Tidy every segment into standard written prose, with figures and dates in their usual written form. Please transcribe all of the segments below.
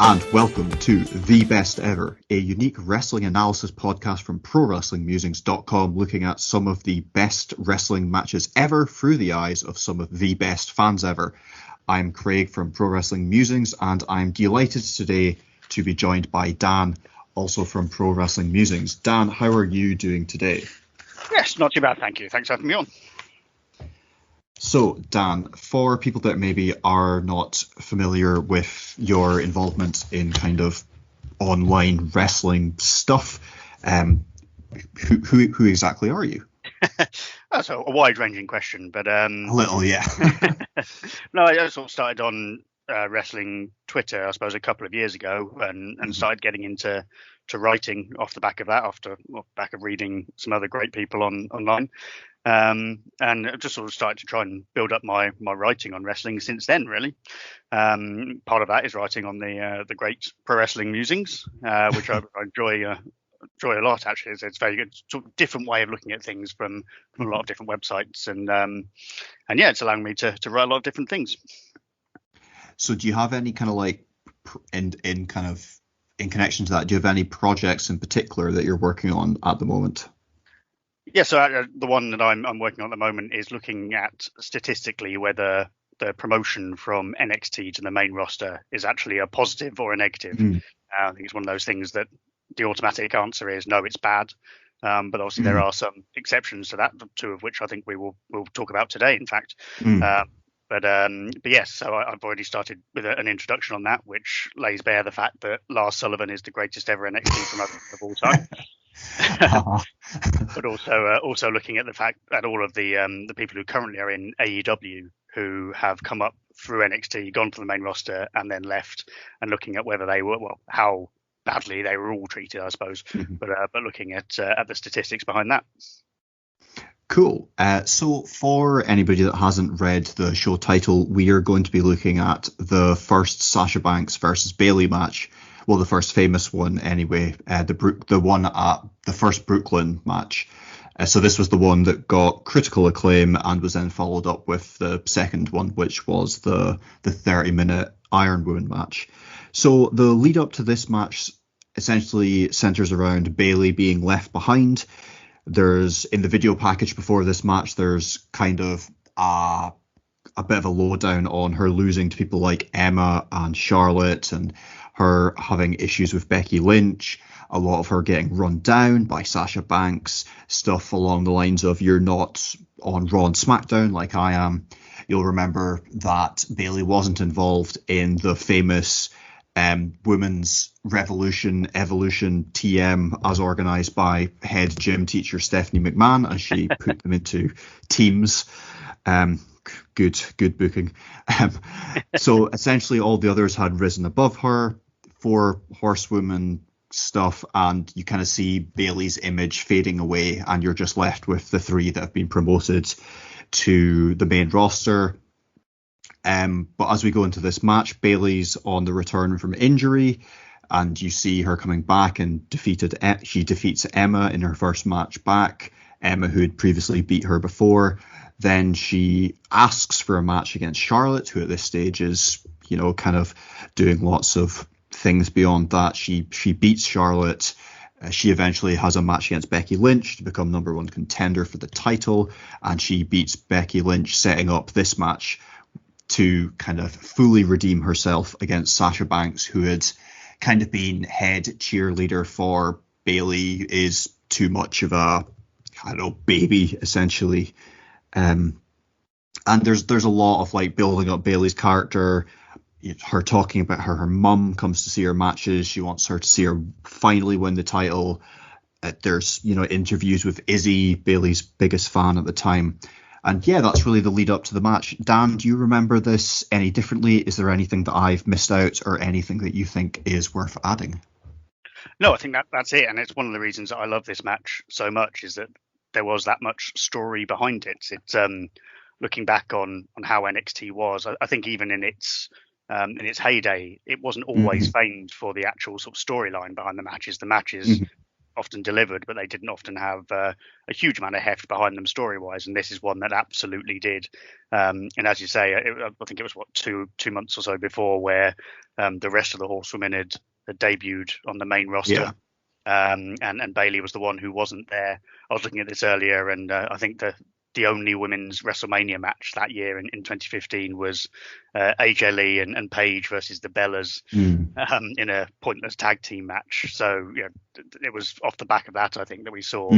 And welcome to The Best Ever, a unique wrestling analysis podcast from Pro Wrestling Musings.com, looking at some of the best wrestling matches ever through the eyes of some of the best fans ever. I'm Craig from Pro Wrestling Musings, and I'm delighted today to be joined by Dan, also from Pro Wrestling Musings. Dan, how are you doing today? Yes, not too bad, thank you. Thanks for having me on. So, Dan, for people that maybe are not familiar with your involvement in kind of online wrestling stuff, who exactly are you? That's a wide-ranging question, but a little, yeah. No, I sort of started on wrestling Twitter, I suppose, a couple of years ago, and started getting into writing off the back of that, back of reading some other great people online. And I've just sort of started to try and build up my writing on wrestling since then, really. Part of that is writing on the great Pro Wrestling Musings, which I enjoy a lot, actually. It's very good, sort of different way of looking at things from a lot of different websites. And yeah, it's allowing me to write a lot of different things. So do you have any kind of like, in connection to that, do you have any projects in particular that you're working on at the moment? Yeah, so the one that I'm working on at the moment is looking at statistically whether the promotion from NXT to the main roster is actually a positive or a negative. I think it's one of those things that the automatic answer is no, it's bad. But obviously there are some exceptions to that, two of which I think we'll talk about today, in fact. But yes, so I've already started with an introduction on that, which lays bare the fact that Lars Sullivan is the greatest ever NXT promoter of all time. But also looking at the fact that all of the people who currently are in AEW who have come up through NXT, gone to the main roster, and then left, and looking at whether they were how badly they were all treated, I suppose. But looking at the statistics behind that. Cool. So for anybody that hasn't read the show title, we are going to be looking at the first Sasha Banks versus Bayley match. Well, the first famous one anyway, the one at the first Brooklyn match. So this was the one that got critical acclaim and was then followed up with the second one, which was the 30-minute Iron Woman match. So the lead up to this match essentially centers around Bayley being left behind. There's, in the video package before this match, there's kind of a bit of a lowdown on her losing to people like Emma and Charlotte, and her having issues with Becky Lynch, a lot of her getting run down by Sasha Banks, stuff along the lines of you're not on Raw and SmackDown like I am. You'll remember that Bayley wasn't involved in the famous Women's Evolution TM as organised by head gym teacher Stephanie McMahon, as she put them into teams. Good booking. So essentially all the others had risen above her for Horsewoman stuff, and you kind of see Bayley's image fading away, and you're just left with the three that have been promoted to the main roster. But as we go into this match, Bayley's on the return from injury, and you see her coming back and she defeats Emma in her first match back. Emma, who had previously beat her before. Then she asks for a match against Charlotte, who at this stage is, kind of doing lots of things beyond that. She beats Charlotte. She eventually has a match against Becky Lynch to become number one contender for the title, and she beats Becky Lynch, setting up this match to kind of fully redeem herself against Sasha Banks, who had kind of been head cheerleader for Bayley, is too much of a, baby, essentially. And there's a lot of like building up Bayley's character, her talking about how her mum comes to see her matches. She wants her to see her finally win the title. There's, interviews with Izzy, Bayley's biggest fan at the time. And yeah, that's really the lead up to the match. Dan, do you remember this any differently? Is there anything that I've missed out or anything that you think is worth adding? No, I think that's it. And it's one of the reasons that I love this match so much, is that there was that much story behind it. It's looking back on how NXT was, I think even in its heyday, it wasn't always famed for the actual sort of storyline behind the matches. The matches often delivered, but they didn't often have a huge amount of heft behind them story-wise, and this is one that absolutely did. And as you say, I think it was two months or so before where the rest of the horsewomen had debuted on the main roster. Yeah. And Bayley was the one who wasn't there. I was looking at this earlier, and I think the only women's WrestleMania match that year in 2015 was AJ Lee and Paige versus the Bellas in a pointless tag team match. So it was off the back of that, I think, that we saw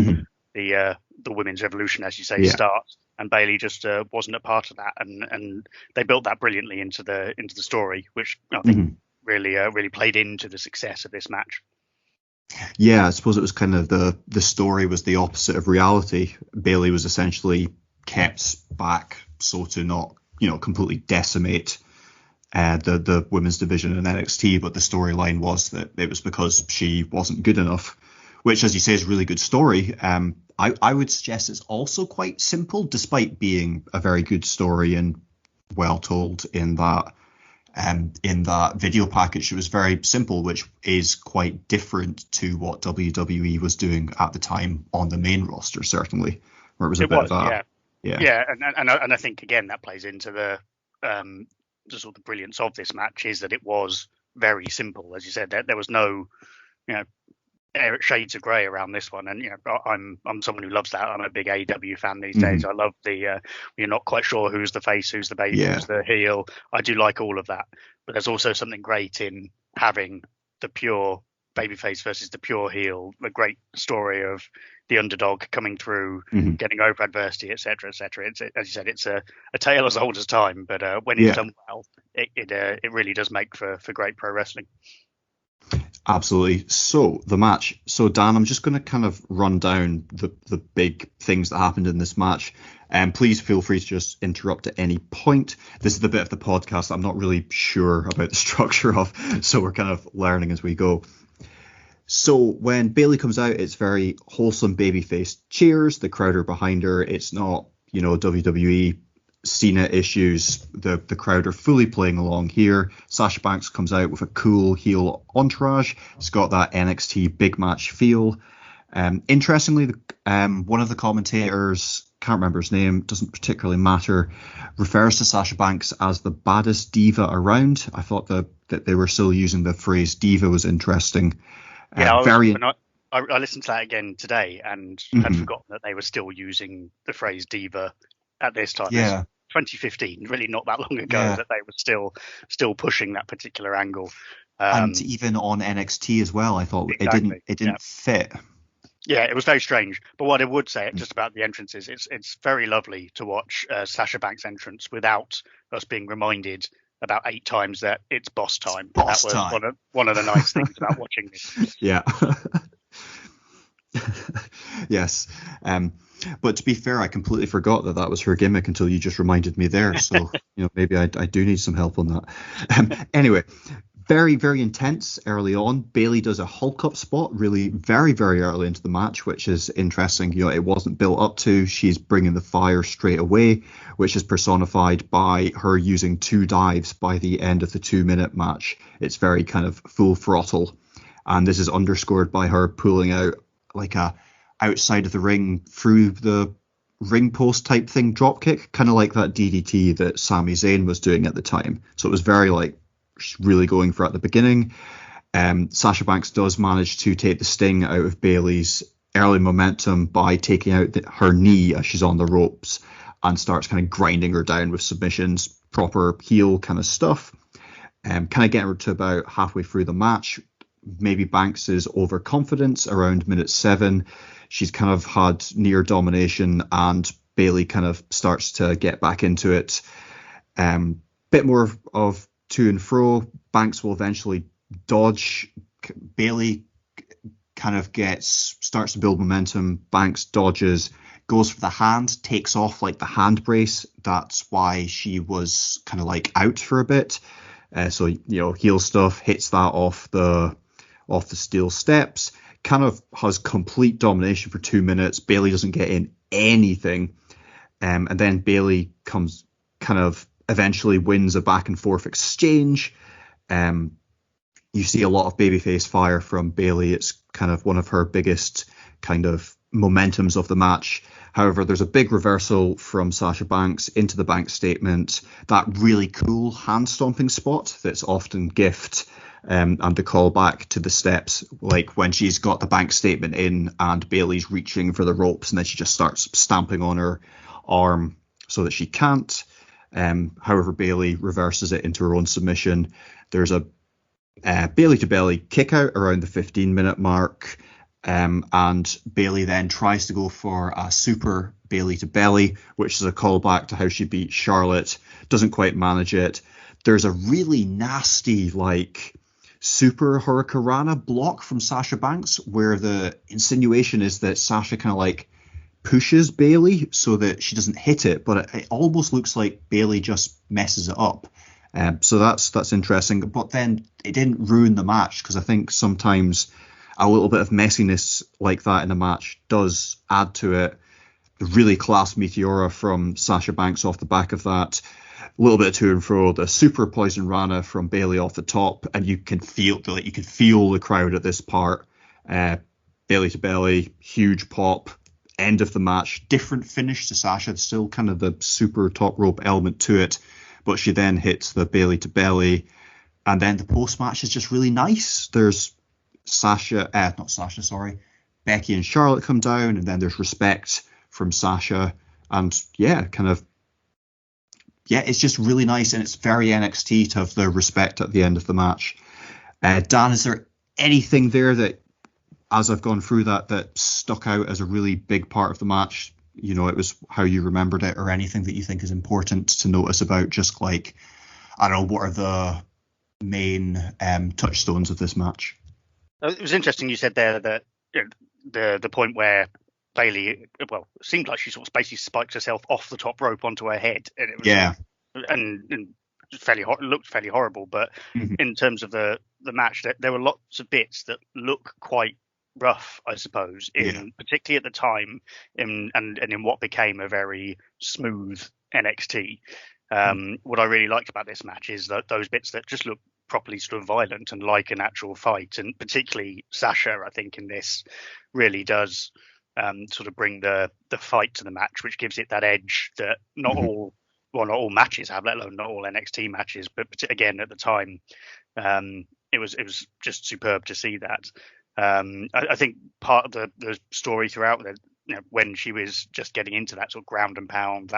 the women's revolution, as you say, start. And Bayley just wasn't a part of that, and they built that brilliantly into the story, which I think really played into the success of this match. Yeah, I suppose it was kind of the story was the opposite of reality. Bayley was essentially kept back so to not, completely decimate the women's division in NXT, but the storyline was that it was because she wasn't good enough, which, as you say, is a really good story. I would suggest it's also quite simple, despite being a very good story and well told in that. In that video package, it was very simple, which is quite different to what WWE was doing at the time on the main roster, certainly, where it was a bit of that. Yeah, and I think again that plays into the sort of brilliance of this match is that it was very simple, as you said. There was no, shades of grey around this one, and I'm someone who loves that. I'm a big AEW fan these days. I love the you're not quite sure who's the face, who's the baby, who's the heel. I do like all of that, but there's also something great in having the pure babyface versus the pure heel, the great story of the underdog coming through, getting over adversity, etc., etc. It's, as you said, it's a tale as old as time, but when it's done well, it really does make for great pro wrestling. Absolutely. So the match. So Dan, I'm just going to kind of run down the big things that happened in this match. And please feel free to just interrupt at any point. This is the bit of the podcast I'm not really sure about the structure of, so we're kind of learning as we go. So when Bayley comes out, it's very wholesome babyface cheers. The crowd are behind her. It's not, WWE Cena issues. The crowd are fully playing along here. Sasha Banks comes out with a cool heel entourage. It's got that NXT big match feel. Interestingly, one of the commentators, can't remember his name, doesn't particularly matter, refers to Sasha Banks as the baddest diva around. I thought that they were still using the phrase diva was interesting. I listened to that again today and had forgotten that they were still using the phrase diva at this time. Yeah. 2015, really not that long ago, that they were still pushing that particular angle. And even on NXT as well, I thought it didn't fit. Yeah, it was very strange. But what I would say just about the entrances, it's very lovely to watch Sasha Banks' entrance without us being reminded about 8 times that it's boss time. That was one of the nice things about watching this. Yeah. Yes. But to be fair, I completely forgot that was her gimmick until you just reminded me there. So, maybe I do need some help on that. Anyway, very, very intense early on. Bayley does a Hulk up spot really very, very early into the match, which is interesting. It wasn't built up to. She's bringing the fire straight away, which is personified by her using 2 dives by the end of the 2-minute match. It's very kind of full throttle. And this is underscored by her pulling out like a outside of the ring through the ring post type thing dropkick, kind of like that DDT that Sami Zayn was doing at the time. So it was very really going for it at the beginning. Sasha Banks does manage to take the sting out of Bayley's early momentum by taking out her knee as she's on the ropes and starts kind of grinding her down with submissions, proper heel kind of stuff. Kind of getting her to about halfway through the match. Maybe Banks's overconfidence around minute 7. She's kind of had near domination and Bayley kind of starts to get back into it. Bit more of to and fro. Banks will eventually dodge. Bayley kind of starts to build momentum. Banks dodges, goes for the hand, takes off like the hand brace. That's why she was kind of out for a bit. So heel stuff, hits that off the steel steps, kind of has complete domination for 2 minutes. Bayley doesn't get in anything. And then Bayley comes kind of eventually wins a back and forth exchange. you see a lot of babyface fire from Bayley. It's kind of one of her biggest kind of momentums of the match. However, there's a big reversal from Sasha Banks into the bank statement, that really cool hand stomping spot that's often gift, and the call back to the steps, like when she's got the bank statement in and Bayley's reaching for the ropes and then she just starts stamping on her arm so that she can't. However, Bayley reverses it into her own submission. There's a Bayley to belly kick out around the 15-minute mark. And Bayley then tries to go for a super Bayley to belly, which is a callback to how she beat Charlotte. Doesn't quite manage it. There's a really nasty, like, super Hurricanrana block from Sasha Banks, where the insinuation is that Sasha kind of like pushes Bayley so that she doesn't hit it, but it almost looks like Bayley just messes it up. So that's interesting. But then it didn't ruin the match, because I think sometimes a little bit of messiness like that in a match does add to it. The really class Meteora from Sasha Banks off the back of that. A little bit of to and fro. The super Poison Rana from Bayley off the top, and you can feel the crowd at this part. Bayley to belly, huge pop. End of the match. Different finish to Sasha. It's still kind of the super top rope element to it, but she then hits the Bayley to belly, and then the post match is just really nice. There's Becky and Charlotte come down, and then there's respect from Sasha, and it's just really nice, and it's very NXT to have the respect at the end of the match. Dan, is there anything there that, as I've gone through that stuck out as a really big part of the match? You know, it was how you remembered it, or anything that you think is important to notice about, just like, I don't know, what are the main touchstones of this match? It was interesting you said there that the point where Bayley, well, it seemed like she sort of basically spiked herself off the top rope onto her head, and it was, and looked fairly horrible. But in terms of the match, there were lots of bits that look quite rough, I suppose, particularly at the time, in what became a very smooth NXT. What I really liked about this match is that those bits that just look properly sort of violent and like an actual fight, and particularly Sasha, I think, in this really does sort of bring the fight to the match, which gives it that edge that not all matches have, let alone not all NXT matches. But again, at the time, it was just superb to see that. I think part of the story throughout, when she was just getting into that sort of ground and pound,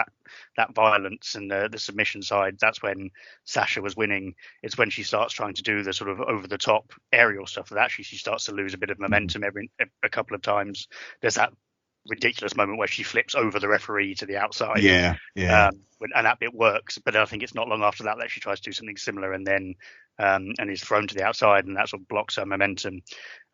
that violence and the submission side, that's when Sasha was winning. It's when she starts trying to do the sort of over the top aerial stuff that actually she starts to lose a bit of momentum a couple of times. There's that ridiculous moment where she flips over the referee to the outside. And that bit works, but I think it's not long after that she tries to do something similar, and then and is thrown to the outside, and that sort of blocks her momentum.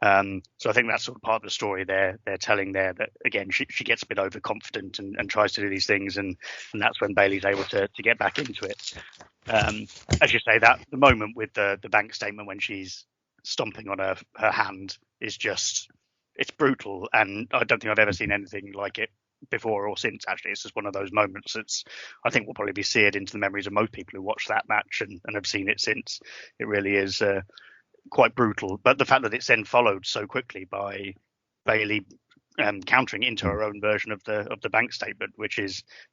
So I think that's sort of part of the story they're telling there, that again she gets a bit overconfident and tries to do these things, and that's when Bayley's able to get back into it. As you say, that the moment with the bank statement when she's stomping on her hand is just, it's brutal, and I don't think I've ever seen anything like it before or since. Actually, it's just one of those moments that's, I think, will probably be seared into the memories of most people who watched that match and have seen it since. It really is quite brutal. But the fact that it's then followed so quickly by Bayley countering into her own version of the bank statement, which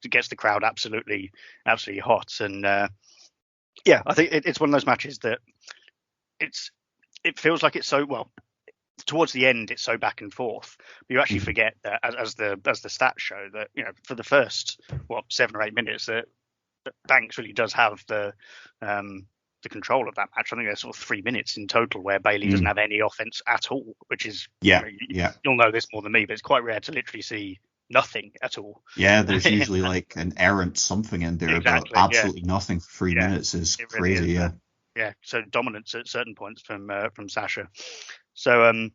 gets the crowd absolutely hot. And I think it's one of those matches that it feels like it's so, well, towards the end it's so back and forth, but you actually forget that, as the stats show, that for the first 7 or 8 minutes that Banks really does have the control of that match. I think there's sort of 3 minutes in total where Bayley doesn't have any offense at all, which is you'll know this more than me, but it's quite rare to literally see nothing at all. There's usually like an errant something in there, but absolutely nothing for 3 minutes is crazy. Really is, so dominance at certain points from Sasha. So and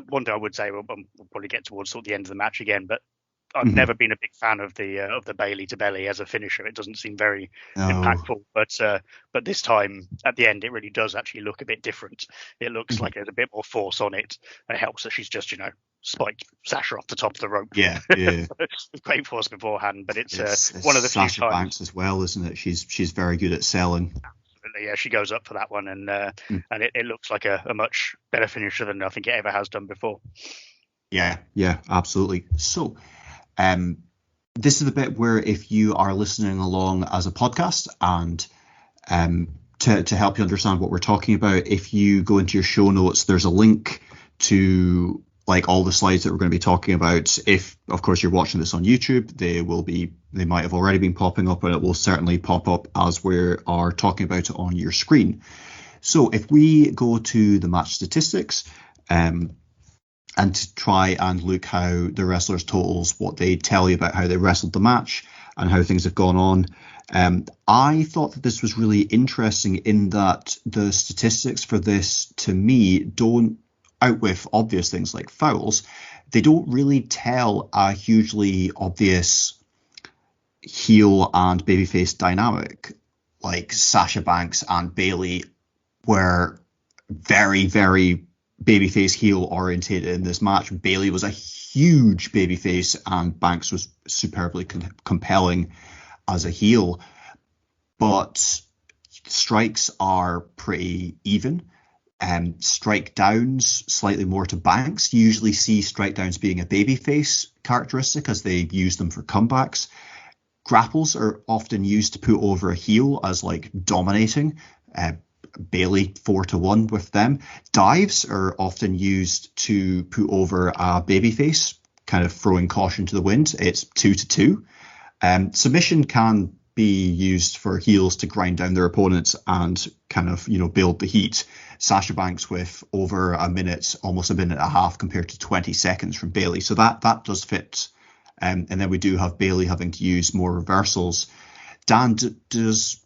one thing I would say, we'll probably get towards sort of the end of the match again, but I've never been a big fan of the Bayley to belly as a finisher. It doesn't seem very impactful, but this time at the end it really does actually look a bit different. It looks like there's a bit more force on it. It helps that she's just spiked Sasha off the top of the rope. With great force beforehand, but it's one of the Sasha few times. Banks as well, isn't it? She's very good at selling. absolutely. Yeah, she goes up for that one, and it looks like a much better finisher than I think it ever has done before. Yeah, absolutely. So, this is the bit where if you are listening along as a podcast and to help you understand what we're talking about, if you go into your show notes, there's a link to like all the slides that we're going to be talking about. If, of course, you're watching this on YouTube, they might have already been popping up, but it will certainly pop up as we are talking about it on your screen. So if we go to the match statistics, and to try and look how the wrestlers' totals, what they tell you about how they wrestled the match and how things have gone on. I thought that this was really interesting in that the statistics for this, to me, don't out with obvious things like fouls. They don't really tell a hugely obvious heel and babyface dynamic. Like Sasha Banks and Bayley were very, very babyface heel orientated in this match. Bayley was a huge babyface and Banks was superbly compelling as a heel, but strikes are pretty even. Strike downs slightly more to Banks. You usually see strike downs being a babyface characteristic as they use them for comebacks. Grapples are often used to put over a heel as like dominating. Bayley 4-1 with them. Dives are often used to put over a babyface, kind of throwing caution to the wind. It's 2-2. Submission can be used for heels to grind down their opponents and kind of, build the heat. Sasha Banks with over a minute, almost a minute and a half compared to 20 seconds from Bayley. So that does fit. And then we do have Bayley having to use more reversals. Dan, is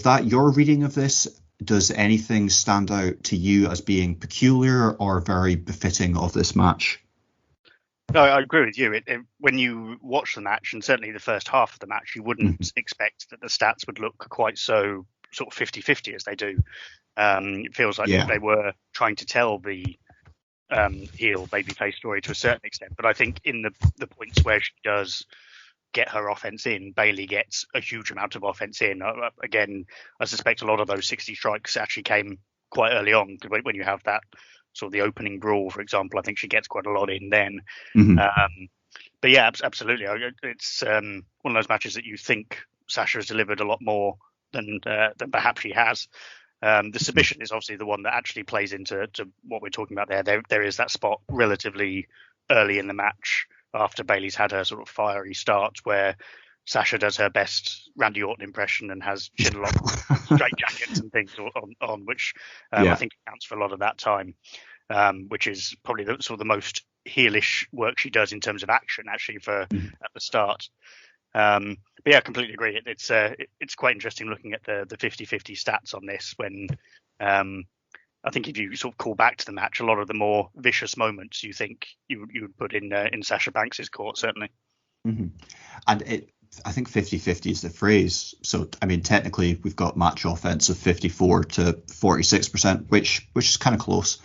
that your reading of this? Does anything stand out to you as being peculiar or very befitting of this match? No, I agree with you. When you watch the match, and certainly the first half of the match, you wouldn't expect that the stats would look quite so sort of 50-50 as they do. It feels like they were trying to tell the heel babyface story to a certain extent. But I think in the points where she does get her offense in, Bayley gets a huge amount of offense in. Again, I suspect a lot of those 60 strikes actually came quite early on. When you have that sort of the opening brawl, for example, I think she gets quite a lot in then. But yeah, absolutely. It's one of those matches that you think Sasha has delivered a lot more than perhaps she has. The submission is obviously the one that actually plays into what we're talking about there. There is that spot relatively early in the match after Bayley's had her sort of fiery start where Sasha does her best Randy Orton impression and has chin lock straight jackets and things on which I think accounts for a lot of that time, which is probably the most heelish work she does in terms of action actually for at the start. But yeah, I completely agree. It's quite interesting looking at the 50-50 stats on this when I think if you sort of call back to the match, a lot of the more vicious moments you think you would put in Sasha Banks's court, certainly. And I think 50-50 is the phrase. So, I mean, technically we've got match offense of 54 to 46%, which is kind of close.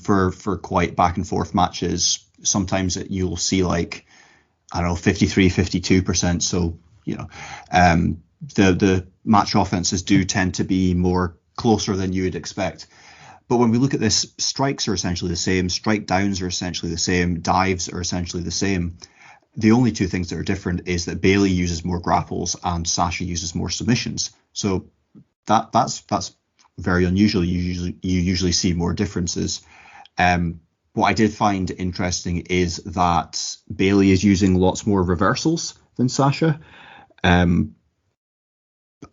For quite back and forth matches, sometimes you'll see like, I don't know, 53, 52%. So, the match offenses do tend to be more closer than you would expect. But when we look at this, strikes are essentially the same. Strike downs are essentially the same. Dives are essentially the same. The only two things that are different is that Bayley uses more grapples and Sasha uses more submissions. So that's very unusual. You usually see more differences. What I did find interesting is that Bayley is using lots more reversals than Sasha.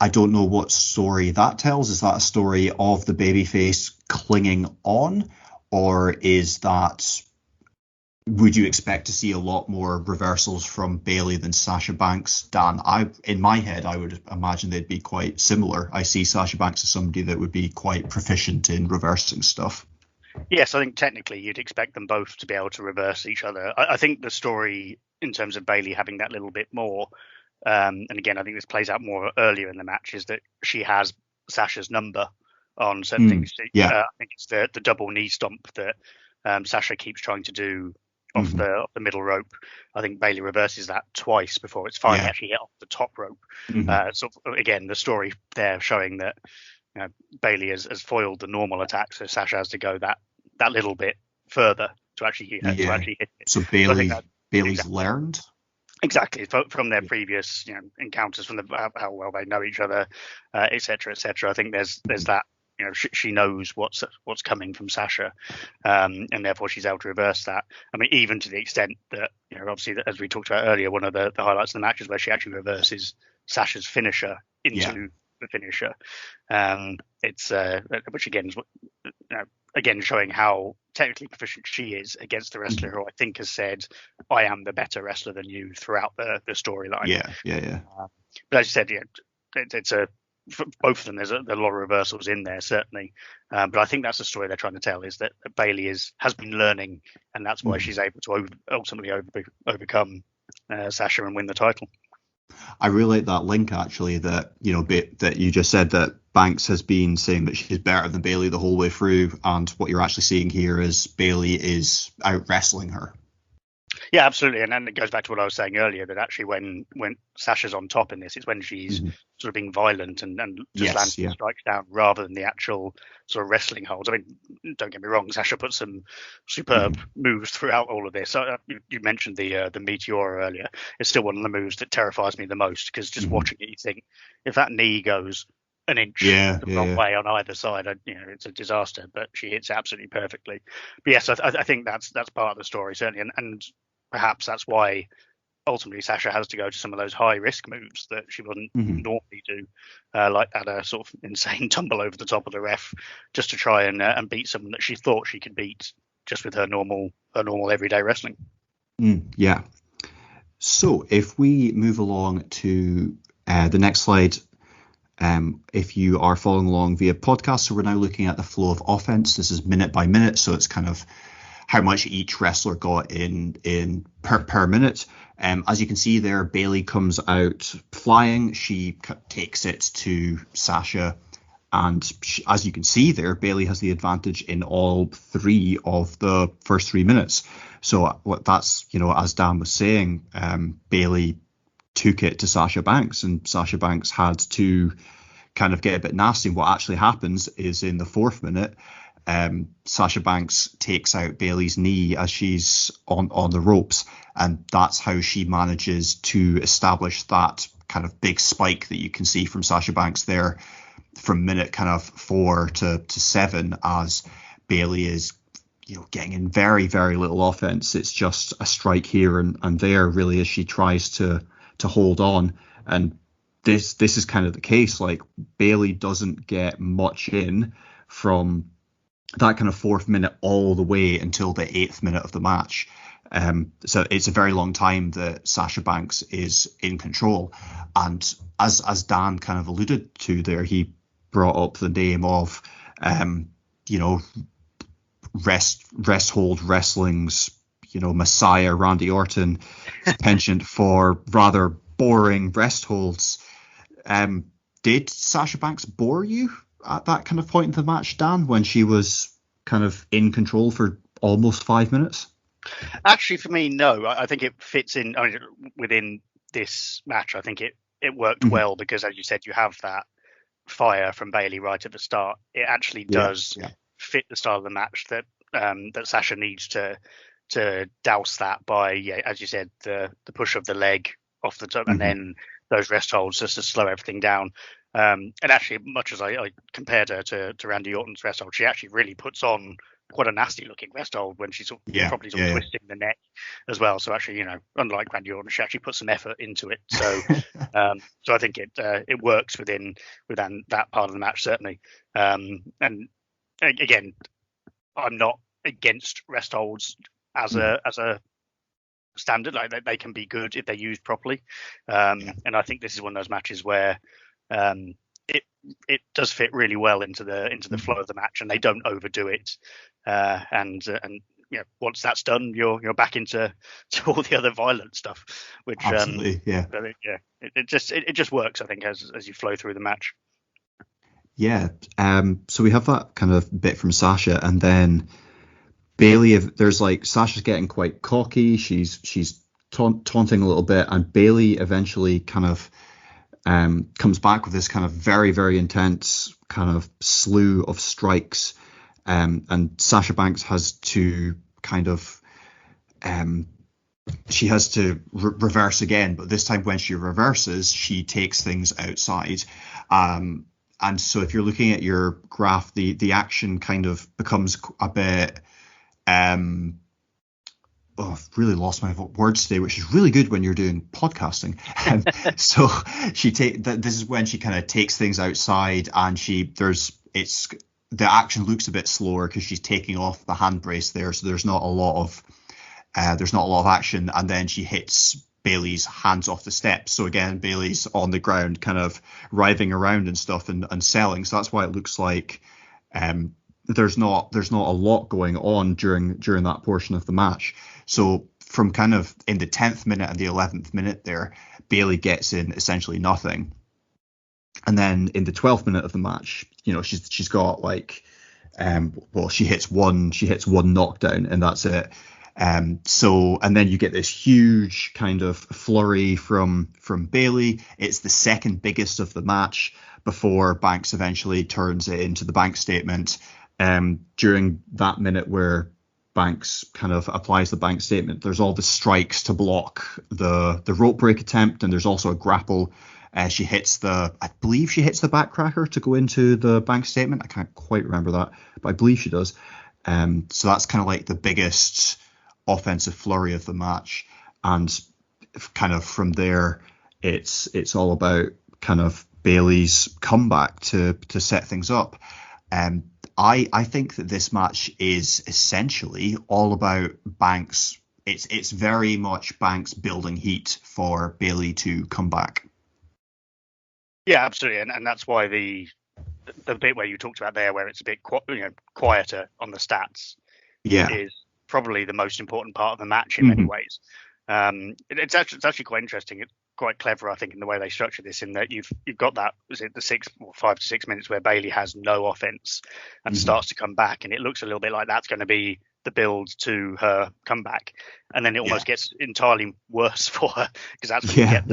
I don't know what story that tells. Is that a story of the babyface clinging on, or would you expect to see a lot more reversals from Bayley than Sasha Banks? Dan, in my head, I would imagine they'd be quite similar. I see Sasha Banks as somebody that would be quite proficient in reversing stuff. Yes, I think technically you'd expect them both to be able to reverse each other. I think the story in terms of Bayley having that little bit more, and again, I think this plays out more earlier in the match, is that she has Sasha's number on certain things. I think it's the double knee stomp that Sasha keeps trying to do off the middle rope. I think Bayley reverses that twice before it's finally actually hit off the top rope. So again, the story there showing that Bayley has foiled the normal attack, so Sasha has to go that little bit further to actually to actually hit it. So Bayley's learned. Exactly, from their previous encounters, from how well they know each other, etc., etc. I think there's that. She knows what's coming from Sasha, and therefore she's able to reverse that. I mean, even to the extent that obviously, as we talked about earlier, one of the highlights of the match is where she actually reverses Sasha's finisher into the finisher. It's which again is again showing how technically proficient she is against the wrestler who I think has said, "I am the better wrestler than you" throughout the storyline. Yeah. But as you said, it's for both of them. There's a lot of reversals in there, certainly. But I think that's the story they're trying to tell, is that Bayley has been learning, and that's why she's able to ultimately overcome Sasha and win the title. I really like that link, actually, that that you just said, that Banks has been saying that she's better than Bayley the whole way through, and what you're actually seeing here is Bayley is out wrestling her. Yeah, absolutely. And then it goes back to what I was saying earlier, that actually when Sasha's on top in this, it's when she's sort of being violent and just landing strikes down rather than the actual sort of wrestling holds. I mean, don't get me wrong, Sasha put some superb moves throughout all of this. You mentioned the Meteor earlier. It's still one of the moves that terrifies me the most, because just watching it, you think, if that knee goes an inch the wrong way on either side, it's a disaster. But she hits absolutely perfectly. But yes, I think that's part of the story, certainly, and perhaps that's why ultimately Sasha has to go to some of those high risk moves that she wouldn't normally do, like that sort of insane tumble over the top of the ref, just to try and beat someone that she thought she could beat just with her normal everyday wrestling. Yeah. So if we move along to the next slide, if you are following along via podcast, so we're now looking at the flow of offense. This is minute by minute, so it's kind of how much each wrestler got in per minute. As you can see there, Bayley comes out flying. She takes it to Sasha, and as you can see there, Bayley has the advantage in all 3 of the first 3 minutes. So that's, as Dan was saying, Bayley took it to Sasha Banks, and Sasha Banks had to kind of get a bit nasty. What actually happens is, in the 4th minute, Sasha Banks takes out Bayley's knee as she's on the ropes, and that's how she manages to establish that kind of big spike that you can see from Sasha Banks there from minute kind of 4 to 7, as Bayley is getting in very, very little offense. It's just a strike here and there, really, as she tries to hold on. And this is kind of the case. Like, Bayley doesn't get much in from that kind of 4th minute all the way until the 8th minute of the match. So it's a very long time that Sasha Banks is in control. And as Dan kind of alluded to there, he brought up the name of, rest hold wrestling's, messiah, Randy Orton, penchant for rather boring rest holds. Did Sasha Banks bore you at that kind of point in the match, Dan, when she was kind of in control for almost 5 minutes? Actually, for me, no. I think it fits in within this match. I think it worked well, because, as you said, you have that fire from Bayley right at the start. It actually does fit the style of the match that Sasha needs to douse that by, as you said, the push of the leg off the top, and then those rest holds just to slow everything down. And actually, much as I compared her to Randy Orton's rest hold, she actually really puts on quite a nasty looking rest hold when she's probably twisting the neck as well. So actually, unlike Randy Orton, she actually put some effort into it. So so I think it works within that part of the match, certainly. And again, I'm not against rest holds as a standard. Like, they can be good if they're used properly. And I think this is one of those matches where it does fit really well into the flow of the match, and they don't overdo it. And once that's done, you're back into all the other violent stuff, which absolutely, it just works, I think, as you flow through the match. Yeah. So we have that kind of bit from Sasha, and then Bayley. There's like, Sasha's getting quite cocky. She's taunting a little bit, and Bayley eventually kind of comes back with this kind of very, very intense kind of slew of strikes, and Sasha Banks has to kind of she has to reverse again, but this time when she reverses, she takes things outside. And so if you're looking at your graph, the action kind of becomes a bit I've really lost my words today, which is really good when you're doing podcasting. So this is when she kind of takes things outside, and the action looks a bit slower because she's taking off the hand brace there, so there's not a lot of action, and then she hits Bayley's hands off the steps. So again, Bayley's on the ground, kind of writhing around and stuff and selling. So that's why it looks like there's not a lot going on during that portion of the match. So from kind of in the 10th minute and the 11th minute there, Bayley gets in essentially nothing. And then in the 12th minute of the match, she's got like she hits one knockdown, and that's it. And then you get this huge kind of flurry from Bayley. It's the second biggest of the match before Banks eventually turns it into the Banks statement. During that minute where Banks kind of applies the Banks statement, there's all the strikes to block the rope break attempt, and there's also a grapple. I believe she hits the backcracker to go into the Banks statement. I can't quite remember that, but I believe she does. So that's kind of like the biggest offensive flurry of the match, and kind of from there, it's all about kind of Bayley's comeback to set things up. I think that this match is essentially all about Banks. It's very much Banks building heat for Bayley to come back. Yeah, absolutely, and that's why the bit where you talked about there, where it's a bit quieter on the stats, is probably the most important part of the match in many ways. It's actually quite interesting. It's quite clever, I think, in the way they structure this, in that you've got that, was it the 5 to 6 minutes where Bayley has no offense and starts to come back, and it looks a little bit like that's going to be the build to her comeback, and then it almost gets entirely worse for her, because that's when you get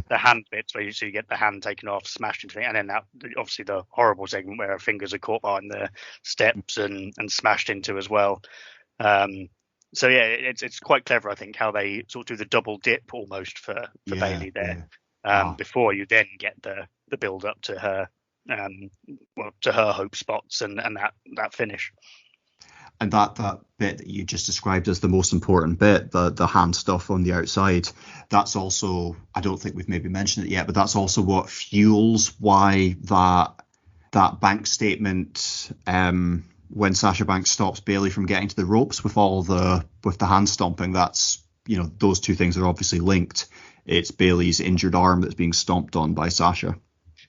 the hand bits where you get the hand taken off, smashed into it, and then that obviously the horrible segment where her fingers are caught behind the steps and smashed into as well. So yeah, it's quite clever, I think, how they sort of do the double dip almost for Bayley there, before you then get the build up to her to her hope spots and that finish. And that bit that you just described as the most important bit, the hand stuff on the outside, that's also, I don't think we've maybe mentioned it yet, but that's also what fuels why that Banks statement, when Sasha Banks stops Bayley from getting to the ropes with the hand stomping, that's, those two things are obviously linked. It's Bayley's injured arm that's being stomped on by Sasha.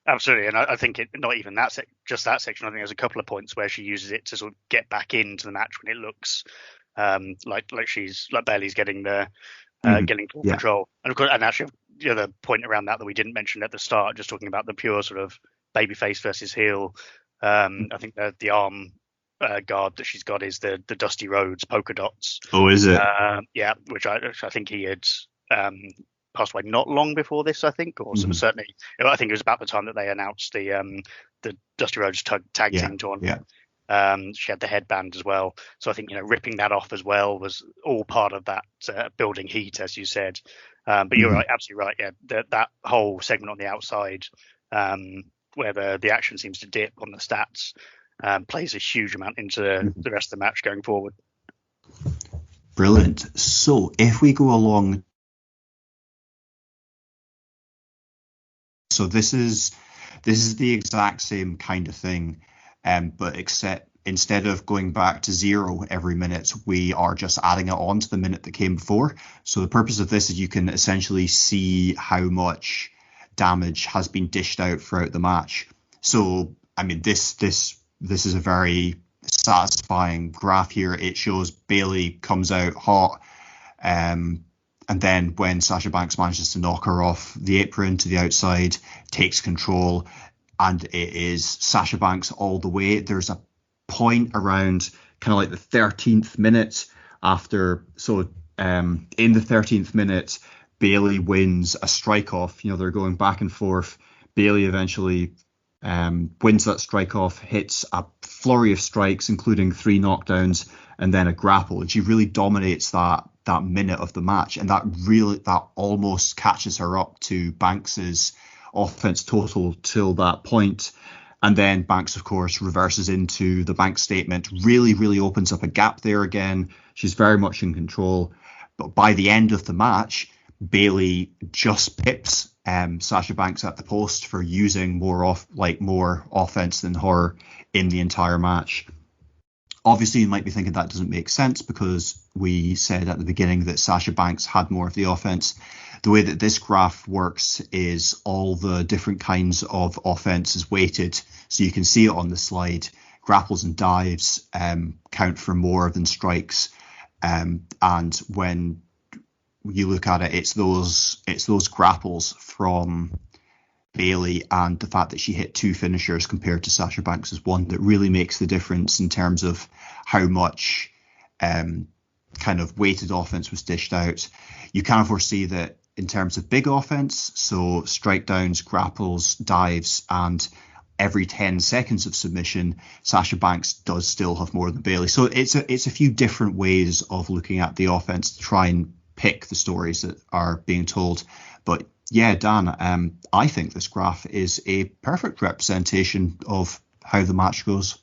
Absolutely, and I think not even that just that section. I think there's a couple of points where she uses it to sort of get back into the match when it looks like Bayley's getting getting full control. And of course, and actually the other point around that we didn't mention at the start, just talking about the pure sort of babyface versus heel. I think the arm guard that she's got is the Dusty Rhodes polka dots. Oh, is it? Which I think he had passed away not long before this, I think, or certainly, I think it was about the time that they announced the Dusty Rhodes tag team tournament. She had the headband as well, so I think ripping that off as well was all part of that building heat, as you said. But you're right, absolutely right. Yeah, that whole segment on the outside, where the action seems to dip on the stats, plays a huge amount into the rest of the match going forward. Brilliant. So if we go along. So this is the exact same kind of thing, but except instead of going back to 0 every minute, we are just adding it on to the minute that came before. So the purpose of this is you can essentially see how much damage has been dished out throughout the match. So I mean, this is a very satisfying graph here. It shows Bayley comes out hot. And then when Sasha Banks manages to knock her off the apron to the outside, takes control, and it is Sasha Banks all the way. There's a point around kind of like the 13th minute after. So in the 13th minute, Bayley wins a strike off. They're going back and forth. Bayley eventually wins that strike off, hits a flurry of strikes, including 3 knockdowns, and then a grapple. And she really dominates that minute of the match, and that almost catches her up to Banks's offense total till that point. And then Banks, of course, reverses into the Banks statement, really opens up a gap there again. She's very much in control. But by the end of the match, Bayley just pips Sasha Banks at the post for using more offense than her in the entire match. Obviously, you might be thinking that doesn't make sense because we said at the beginning that Sasha Banks had more of the offense. The way that this graph works is all the different kinds of offense is weighted. So you can see it on the slide. Grapples and dives count for more than strikes. And when you look at it, it's those grapples from Bayley and the fact that she hit 2 finishers compared to Sasha Banks' 1 that really makes the difference in terms of how much kind of weighted offense was dished out. You can foresee that in terms of big offense, so strike downs, grapples, dives, and every 10 seconds of submission, Sasha Banks does still have more than Bayley. So it's a few different ways of looking at the offense to try and pick the stories that are being told. But yeah, Dan, I think this graph is a perfect representation of how the match goes.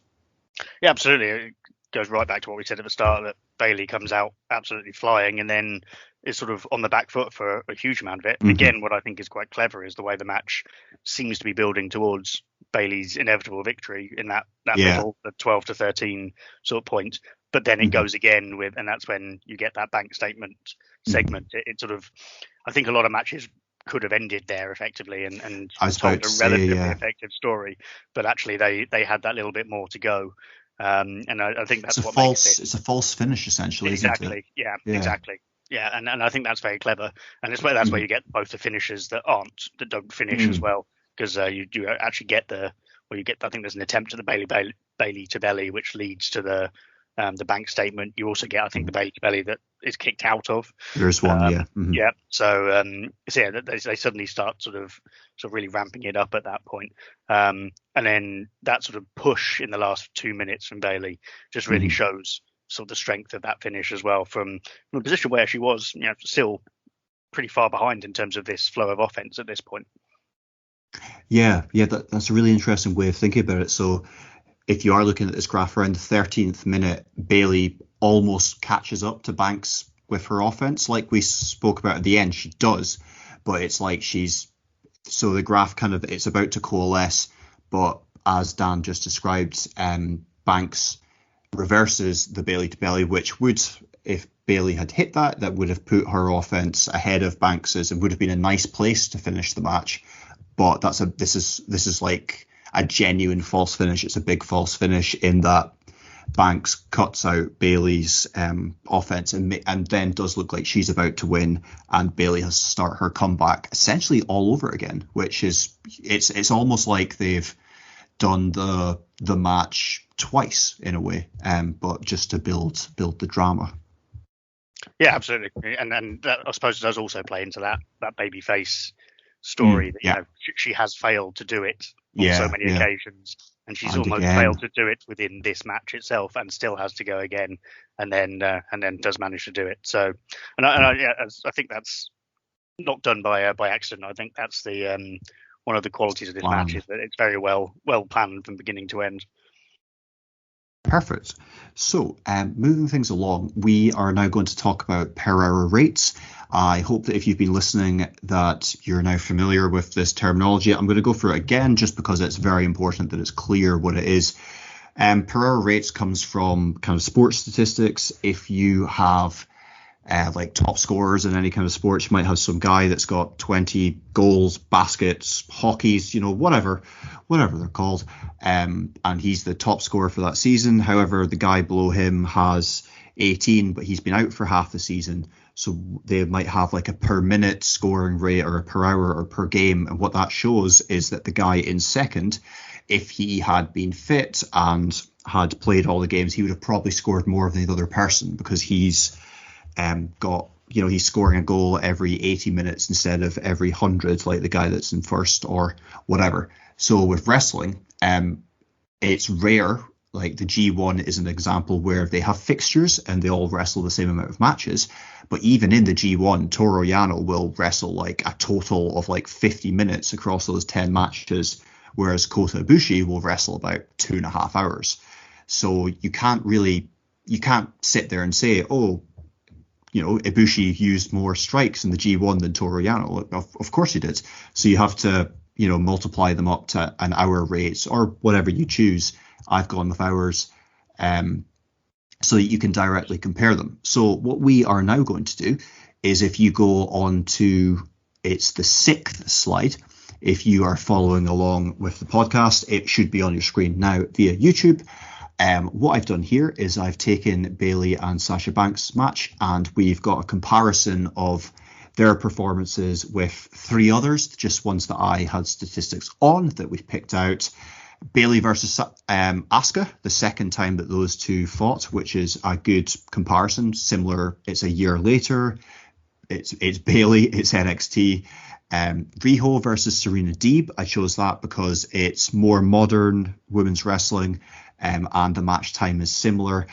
Yeah, absolutely. It goes right back to what we said at the start, that Bayley comes out absolutely flying and then is sort of on the back foot for a huge amount of it. Mm-hmm. Again, what I think is quite clever is the way the match seems to be building towards Bayley's inevitable victory in that middle, the 12-13 sort of point. But then it goes again with, and that's when you get that bank statement segment. It sort of, I think a lot of matches could have ended there effectively and told a relatively effective story, but actually they had that little bit more to go. And I think that's what makes it. It's a false finish essentially, exactly. Isn't it? Yeah, exactly. Yeah, and I think that's very clever, and that's where you get both the finishers that don't finish as well, because you do actually get I think there's an attempt at the Bayley to belly, which leads to the bank statement. You also get, I think, the Bayley to belly that is kicked out of. There's one, yeah. Mm-hmm. Yeah. So they suddenly start sort of really ramping it up at that point. And then that sort of push in the last 2 minutes from Bayley just really shows sort of the strength of that finish as well, from a position where she was, still pretty far behind in terms of this flow of offense at this point. Yeah, that's a really interesting way of thinking about it. So if you are looking at this graph around the 13th minute, Bayley almost catches up to Banks with her offense, like we spoke about at the end. She does, but it's like so the graph it's about to coalesce, but as Dan just described, Banks reverses the Bayley to belly, which would, if Bayley had hit that would have put her offense ahead of Banks's and would have been a nice place to finish the match. But this is like a genuine false finish. It's a big false finish in that Banks cuts out Bayley's offense and then does look like she's about to win, and Bayley has to start her comeback essentially all over again, which is it's almost like they've done the match twice in a way, but just to build the drama. Yeah, absolutely, and that, I suppose, does also play into that babyface story that she has failed to do it on so many occasions, and she's almost failed to do it within this match itself, and still has to go again, and then does manage to do it. So, I think that's not done by accident. I think that's the one of the qualities of this match is that it's very well planned from beginning to end. Perfect. So, moving things along, we are now going to talk about per hour rates. I hope that if you've been listening that you're now familiar with this terminology. I'm going to go through it again just because it's very important that it's clear what it is. Per hour rates comes from kind of sports statistics. If you have like top scorers in any kind of sports, you might have some guy that's got 20 goals, baskets, hockeys, whatever they're called, and he's the top scorer for that season. However, the guy below him has 18, but he's been out for half the season, so they might have like a per minute scoring rate or a per hour or per game, and what that shows is that the guy in second, if he had been fit and had played all the games, he would have probably scored more than the other person because he's got he's scoring a goal every 80 minutes instead of every 100, like the guy that's in first or whatever. So with wrestling, it's rare. Like the G1 is an example where they have fixtures and they all wrestle the same amount of matches. But even in the G1, Toru Yano will wrestle like a total of like 50 minutes across those 10 matches, whereas Kota Ibushi will wrestle about 2.5 hours. So you can't sit there and say, oh, Ibushi used more strikes in the G1 than Toru Yano. Of course he did. So you have to, multiply them up to an hour rate or whatever you choose. I've gone with hours, so that you can directly compare them. So what we are now going to do is, if you go on to, it's the 6th slide. If you are following along with the podcast, it should be on your screen now via YouTube. What I've done here is I've taken Bayley and Sasha Banks' match, and we've got a comparison of their performances with 3 others, just ones that I had statistics on that we've picked out. Bayley versus Asuka, the second time that those two fought, which is a good comparison. Similar, it's a year later. It's Bayley, it's NXT. Riho versus Serena Deeb. I chose that because it's more modern women's wrestling, and the match time is similar.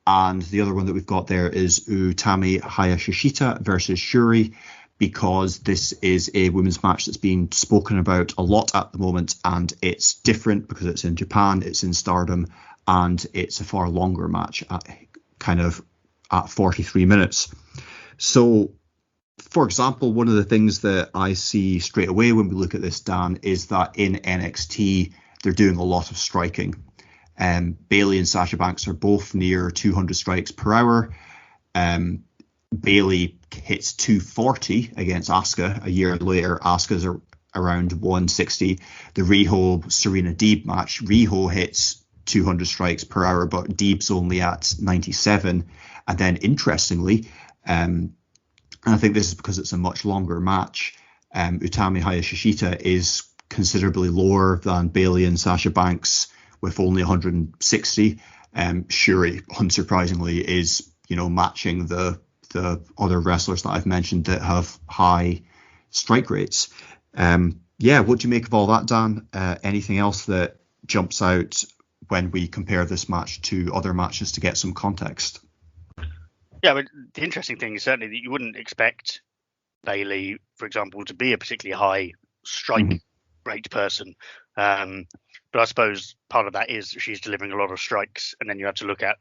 And the other one that we've got there is Utami Hayashishita versus Shuri, because this is a women's match that's being spoken about a lot at the moment, and it's different because it's in Japan, it's in Stardom, and it's a far longer match at 43 minutes. So, for example, one of the things that I see straight away when we look at this, Dan, is that in NXT, they're doing a lot of striking. Bayley and Sasha Banks are both near 200 strikes per hour. Bayley hits 240 against Asuka. A year later, Asuka's around 160. The Riho Serena Deeb match, Riho hits 200 strikes per hour, but Deeb's only at 97. And then, interestingly, and I think this is because it's a much longer match, Utami Hayashishita is considerably lower than Bayley and Sasha Banks with only 160. Shuri, unsurprisingly, is matching the other wrestlers that I've mentioned that have high strike rates. What do you make of all that, Dan? Anything else that jumps out when we compare this match to other matches to get some context? Yeah, but the interesting thing is certainly that you wouldn't expect Bayley, for example, to be a particularly high strike rate person. But I suppose part of that is she's delivering a lot of strikes, and then you have to look at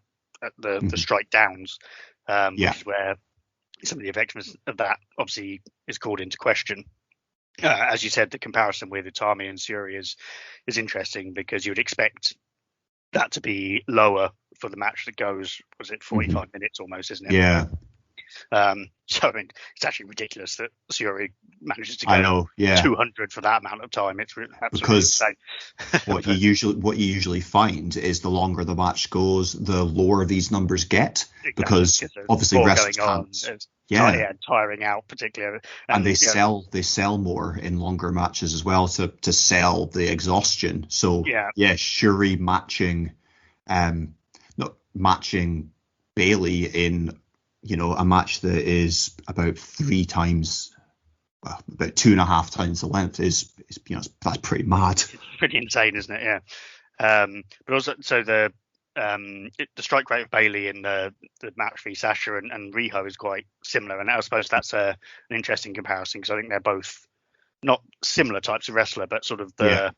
the strike downs, which is where some of the effectiveness of that obviously is called into question. As you said, the comparison with Utami and Shuri is interesting, because you would expect that to be lower for the match that goes, was it 45 minutes almost, isn't it? Yeah. So I mean, it's actually ridiculous that Shuri manages to go 200 for that amount of time. It's absolutely because insane. what you usually find is the longer the match goes, the lower these numbers get, because obviously wrestlers can't. Tiring out particularly, and they sell more in longer matches as well to sell the exhaustion. So Shuri matching Bayley in a match that is about 3 times, well, about 2.5 times the length is that's pretty mad. It's pretty insane, isn't it? Yeah. But also, so the strike rate of Bayley in the match v Sasha and Riho is quite similar, and I suppose that's an interesting comparison, because I think they're both not similar types of wrestler, but sort of the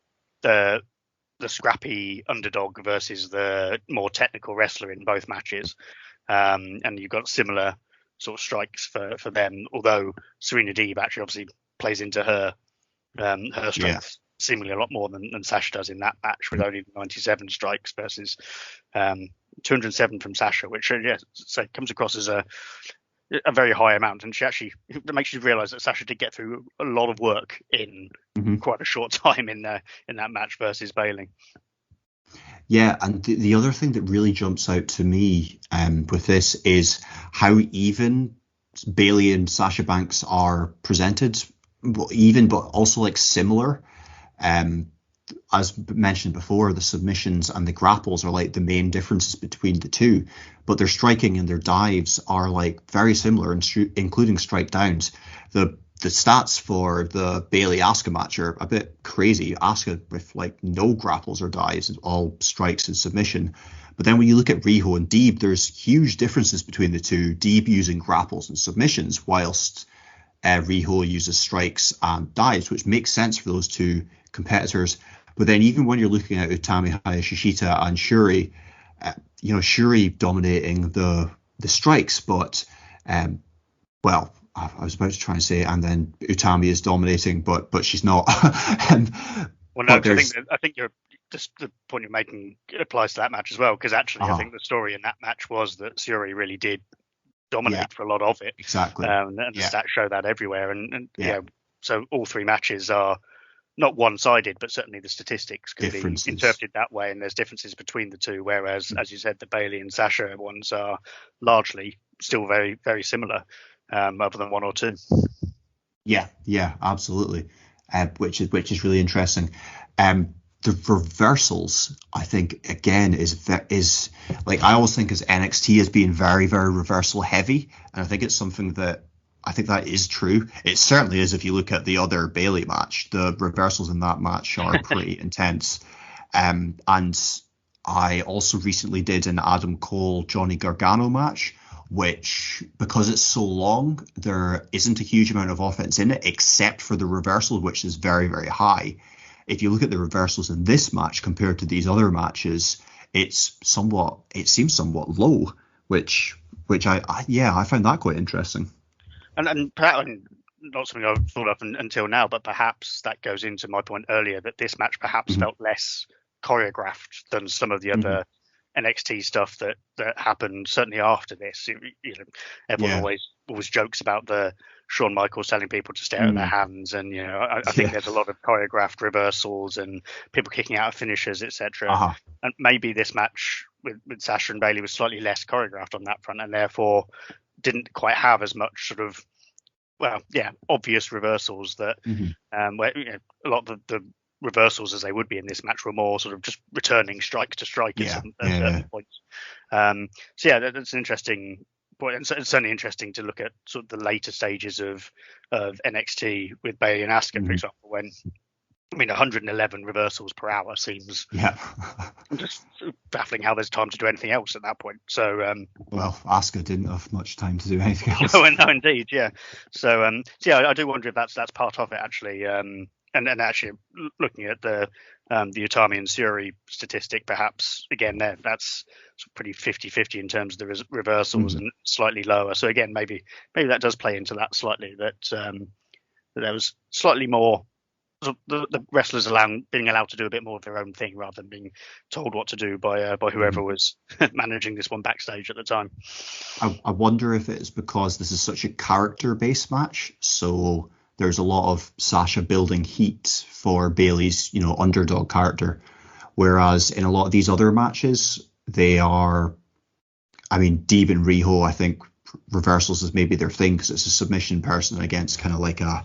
scrappy underdog versus the more technical wrestler in both matches. And you've got similar sort of strikes for them, although Serena Deeb actually obviously plays into her strengths seemingly a lot more than Sasha does in that match, with only 97 strikes versus 207 from Sasha, which comes across as a very high amount. And it makes you realise that Sasha did get through a lot of work in quite a short time in that match versus Bayley. Yeah, and the other thing that really jumps out to me with this is how even Bayley and Sasha Banks are presented, even but also like similar. as mentioned before, the submissions and the grapples are like the main differences between the two, but their striking and their dives are like very similar, including strike downs. The stats for the Bayley Asuka match are a bit crazy. Asuka with like no grapples or dives, all strikes and submission. But then when you look at Riho and Deeb, there's huge differences between the two. Deeb using grapples and submissions, whilst Riho uses strikes and dives, which makes sense for those two competitors. But then even when you're looking at Utami Hayashishita and Shuri, Shuri dominating the strikes, but well, I was about to try and say, and then Utami is dominating, but she's not. Well, no, I think the point you're making applies to that match as well, because actually I think the story in that match was that Shuri really did dominate for a lot of it. Exactly. And the stats show that everywhere. And so all three matches are not one-sided, but certainly the statistics can be interpreted that way, and there's differences between the two, whereas, as you said, the Bayley and Sasha ones are largely still very, very similar, other than one or two. Yeah, absolutely. Which is really interesting. The reversals, I think, again, is like, I always think as NXT as being very, very reversal heavy, and I think it's something that I think that is true. It certainly is if you look at the other Bayley match. The reversals in that match are pretty intense. And I also recently did an Adam Cole Johnny Gargano match, which, because it's so long, there isn't a huge amount of offense in it, except for the reversal, which is very, very high. If you look at the reversals in this match compared to these other matches, it seems somewhat low, which I find that quite interesting. And perhaps not something I've thought of until now, but perhaps that goes into my point earlier that this match perhaps felt less choreographed than some of the other NXT stuff that happened certainly after this. Everyone always jokes about the Shawn Michaels telling people to stare at their hands, and I think there's a lot of choreographed reversals and people kicking out of finishers, etc. And maybe this match with Sasha and Bayley was slightly less choreographed on that front, and therefore didn't quite have as much sort of obvious reversals that where a lot of the reversals as they would be in this match were more sort of just returning strike to strike at certain points. That's an interesting point, and it's certainly interesting to look at sort of the later stages of NXT with Bayley and Asuka, for example, when 111 reversals per hour seems just baffling how there's time to do anything else at that point. So well, Asuka didn't have much time to do anything else. No, indeed, yeah. So I do wonder if that's part of it actually. And actually looking at the Utami and Shuri statistic, perhaps again that's pretty 50-50 in terms of the reversals and slightly lower. So again, maybe that does play into that slightly, that there was slightly more the wrestlers being allowed to do a bit more of their own thing rather than being told what to do by whoever was managing this one backstage at the time. I wonder if it's because this is such a character-based match, so there's a lot of Sasha building heat for Bayley's, underdog character. Whereas in a lot of these other matches, they are, Deeb and Riho, I think reversals is maybe their thing because it's a submission person against kind of like a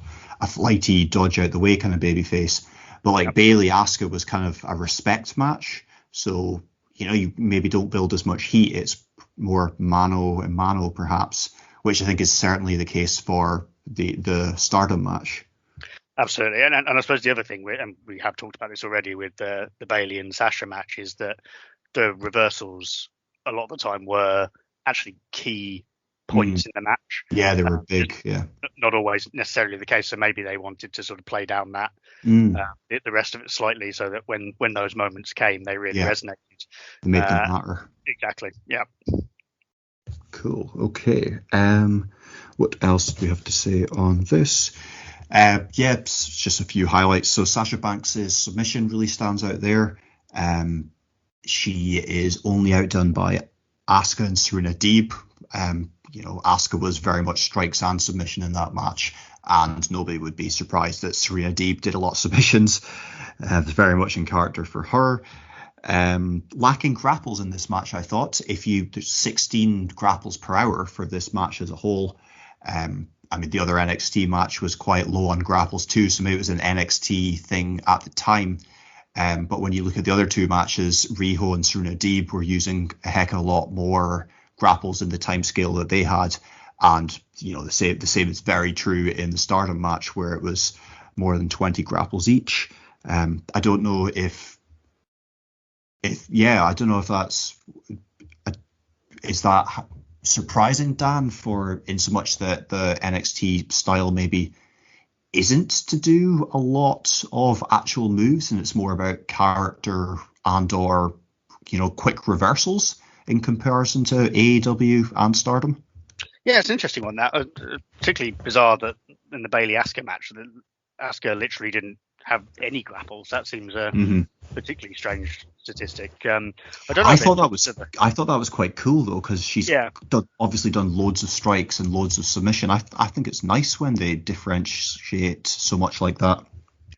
flighty, dodge out the way kind of babyface. But like Bayley Asuka was kind of a respect match. So, you maybe don't build as much heat. It's more mano and mano perhaps, which I think is certainly the case for the Stardom match. Absolutely, and I suppose the other thing, and we have talked about this already with the Bayley and Sasha match, is that the reversals a lot of the time were actually key points in the match. Yeah, they were big. Not always necessarily the case. So maybe they wanted to sort of play down that the rest of it slightly, so that when those moments came, they really resonated. They made them matter. Exactly. Yeah. Cool. Okay. What else do we have to say on this? It's just a few highlights. So Sasha Banks' submission really stands out there. She is only outdone by Asuka and Serena Deeb. Asuka was very much strikes and submission in that match, and nobody would be surprised that Serena Deeb did a lot of submissions. Very much in character for her. Lacking grapples in this match, I thought. There's 16 grapples per hour for this match as a whole. The other NXT match was quite low on grapples too, so maybe it was an NXT thing at the time. But when you look at the other two matches, Riho and Serena Deeb were using a heck of a lot more grapples in the time scale that they had. And, the same is very true in the Stardom match where it was more than 20 grapples each. I don't know if that's, is that surprising, Dan, for in so much that the NXT style maybe isn't to do a lot of actual moves and it's more about character and or quick reversals in comparison to AEW and Stardom? Yeah, it's an interesting one. That particularly bizarre that in the Bayley Asuka match, that Asuka literally didn't have any grapples. That seems a particularly strange statistic. I don't know. I thought that was quite cool though, because she's obviously done loads of strikes and loads of submission. I think it's nice when they differentiate so much like that.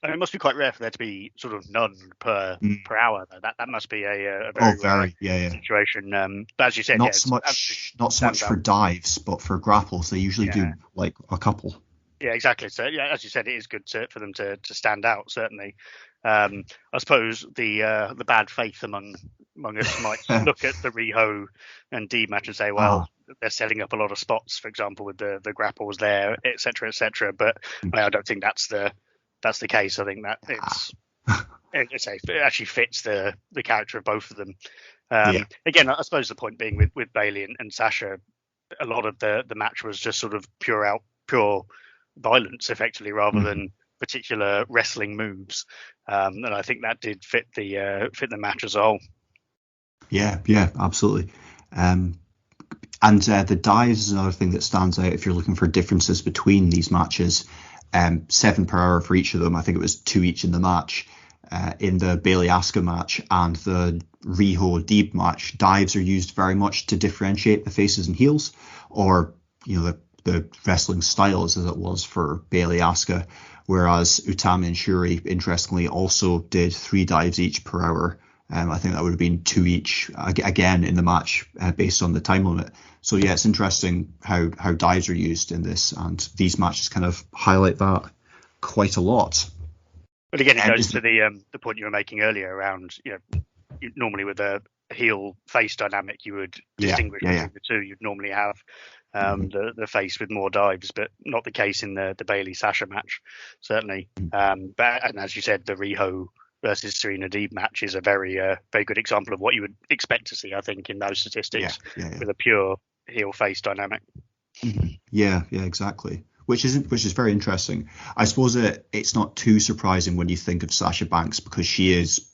And it must be quite rare for there to be sort of none per hour. Though. That must be a very rare situation. But as you said, not so much for dives, but for grapples they usually do like a couple. Yeah, exactly. So yeah, as you said, it is good for them to stand out. Certainly, I suppose the bad faith among us might look at the Riho and Deeb match and say, well, they're setting up a lot of spots, for example, with the grapples there, etc., etc. But I don't think that's the case. I think that it actually fits the character of both of them. Again, I suppose the point being with Bayley and Sasha, a lot of the match was just sort of pure violence, effectively, rather than particular wrestling moves. And I think that did fit the match as a whole. Yeah, absolutely. And the dives is another thing that stands out if you're looking for differences between these matches. 7 per hour for each of them. I think it was 2 each in the match. In the Bayley Asuka match and the Riho Deeb match, dives are used very much to differentiate the faces and heels, or the wrestling styles as it was for Bayley Asuka, whereas Utami and Shuri, interestingly, also did 3 dives each per hour. I think that would have been 2 each, again, in the match based on the time limit. So, yeah, it's interesting how dives are used in this, and these matches kind of highlight that quite a lot. But again, it goes to the point you were making earlier around, normally with a heel-face dynamic, you would distinguish between the two. You'd normally have the face with more dives, but not the case in the Bayley-Sasha match, certainly. And as you said, the Riho versus Serena Deeb match is a very good example of what you would expect to see, I think, in those statistics with a pure heel-face dynamic. Yeah, exactly. Which is very interesting. I suppose it's not too surprising when you think of Sasha Banks, because she is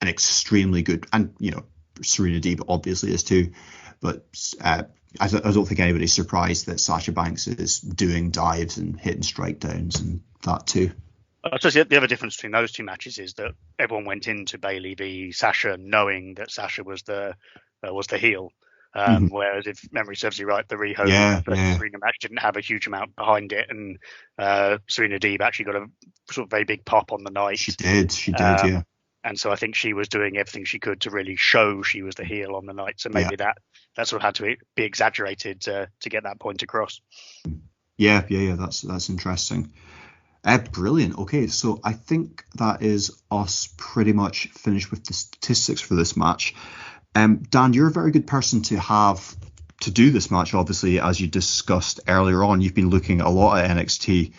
an extremely good, and Serena Deeb obviously is too, but I don't think anybody's surprised that Sasha Banks is doing dives and hitting strike downs and that too. I suppose the other difference between those two matches is that everyone went into Bayley v Sasha knowing that Sasha was the heel. Whereas, if memory serves you right, the Riho versus Serena match didn't have a huge amount behind it, and Serena Deeb actually got a sort of very big pop on the night. She did, yeah. And so I think she was doing everything she could to really show she was the heel on the night. So maybe that sort of had to be exaggerated to get that point across. Yeah. That's interesting. Brilliant. Okay, so I think that is us pretty much finished with the statistics for this match. Dan, you're a very good person to have to do this match, obviously, as you discussed earlier on. You've been looking a lot at NXT.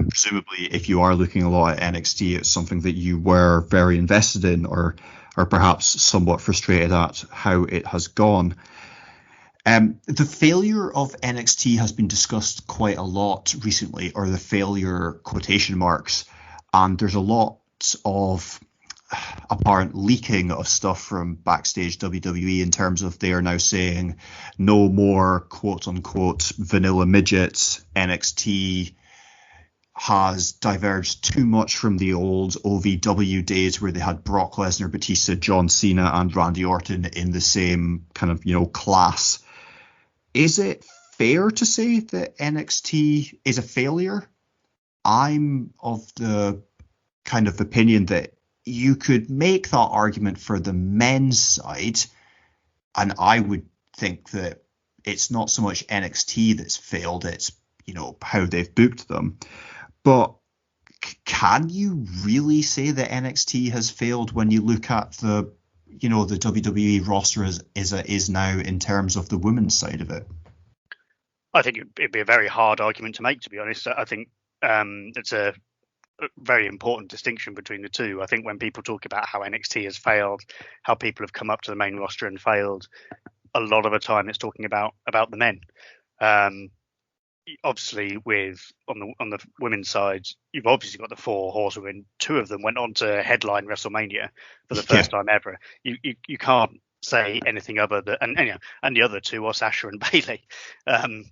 Presumably, if you are looking a lot at NXT, it's something that you were very invested in, or perhaps somewhat frustrated at how it has gone. The failure of NXT has been discussed quite a lot recently, or the failure quotation marks, and there's a lot of apparent leaking of stuff from backstage WWE in terms of they are now saying no more quote unquote vanilla midgets. NXT has diverged too much from the old OVW days where they had Brock Lesnar, Batista, John Cena and Randy Orton in the same kind of, class. Is it fair to say that NXT is a failure? I'm of the kind of opinion that you could make that argument for the men's side, and I would think that it's not so much NXT that's failed, it's how they've booked them. But can you really say that NXT has failed when you look at the WWE roster as it is now in terms of the women's side of it? I think it'd be a very hard argument to make, to be honest. I think it's a very important distinction between the two. I think when people talk about how NXT has failed, how people have come up to the main roster and failed, a lot of the time it's talking about the men. Obviously, on the women's side, you've obviously got the 4 horsewomen. 2 of them went on to headline WrestleMania for the first time ever. You can't say anything other than and the other 2 are Sasha and Bayley.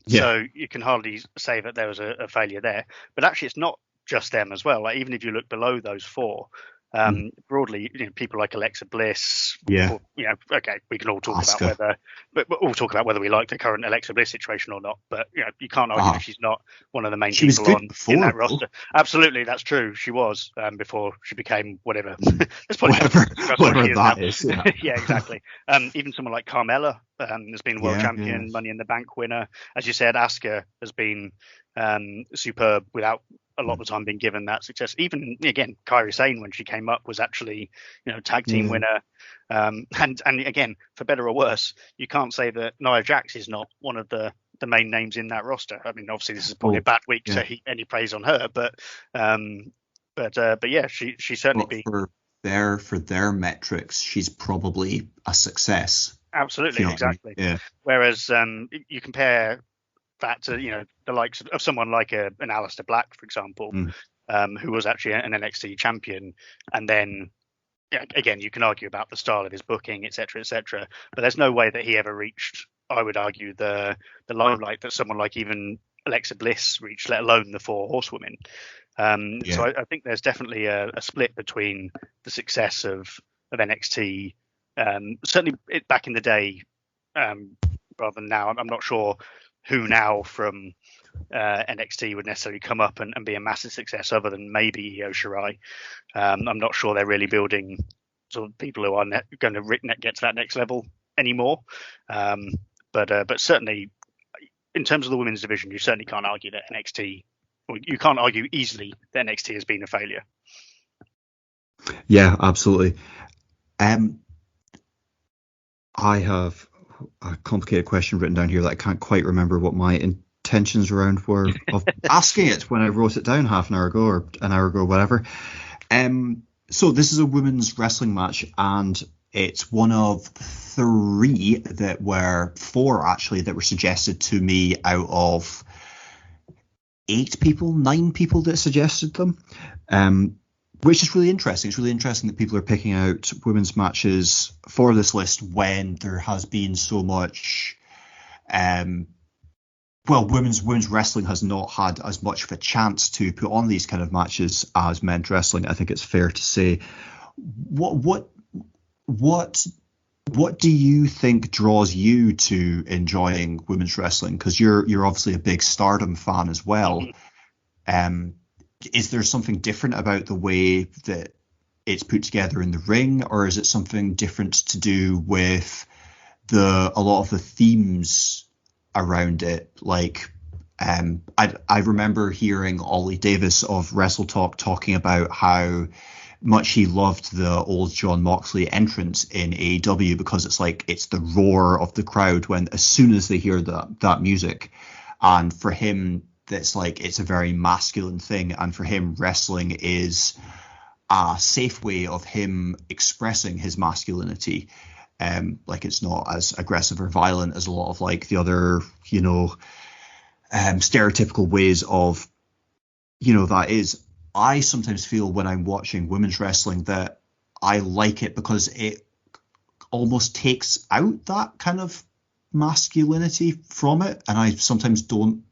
So you can hardly say that there was a failure there. But actually, it's not just them as well. Like, even if you look below those 4. Broadly, people like Alexa Bliss. Okay, we can all talk about whether we like the current Alexa Bliss situation or not. But you can't argue that she's not one of the main people in that roster. Absolutely, that's true. She was before she became whatever. That's probably whatever that is. Yeah, exactly. Even someone like Carmella has been world champion, Money in the Bank winner. As you said, Asuka has been superb without a lot of the time being given that success. Even again, Kairi Sane, when she came up, was actually tag team winner. And again, for better or worse, you can't say that Nia Jax is not one of the main names in that roster. I mean, obviously this is probably a bad week, so any praise on her, but yeah, she certainly for their metrics, she's probably a success. Absolutely, exactly. I mean? Yeah. Whereas you compare that to the likes of someone like an Aleister Black, for example, who was actually an NXT champion, and then again you can argue about the style of his booking, etc., but there's no way that he ever reached, I would argue, the limelight that someone like even Alexa Bliss reached, let alone the 4 horsewomen. So I think there's definitely a split between the success of NXT, certainly back in the day, rather than now. I'm not sure who now from NXT would necessarily come up and be a massive success other than maybe Io Shirai. I'm not sure they're really building sort of people who are going to get to that next level anymore. But certainly, in terms of the women's division, you certainly can't argue that NXT, or you can't argue easily that NXT has been a failure. Yeah, absolutely. I have a complicated question written down here that I can't quite remember what my intentions around were of asking it when I wrote it down half an hour ago or an hour ago, whatever. So this is a women's wrestling match, and it's one of 3 that were 4 actually that were suggested to me out of 9 people that suggested them. Which is really interesting. It's really interesting that people are picking out women's matches for this list when there has been so much. Women's wrestling has not had as much of a chance to put on these kind of matches as men's wrestling. I think it's fair to say. What do you think draws you to enjoying women's wrestling? Because you're obviously a big Stardom fan as well. Is there something different about the way that it's put together in the ring, or is it something different to do with a lot of the themes around it? Like, I remember hearing Ollie Davis of Wrestle Talk talking about how much he loved the old Jon Moxley entrance in AEW because it's the roar of the crowd as soon as they hear that music, and for him, it's a very masculine thing, and for him wrestling is a safe way of him expressing his masculinity. It's not as aggressive or violent as a lot of the other stereotypical ways of that is. I sometimes feel when I'm watching women's wrestling that I like it because it almost takes out that kind of masculinity from it, and I sometimes don't.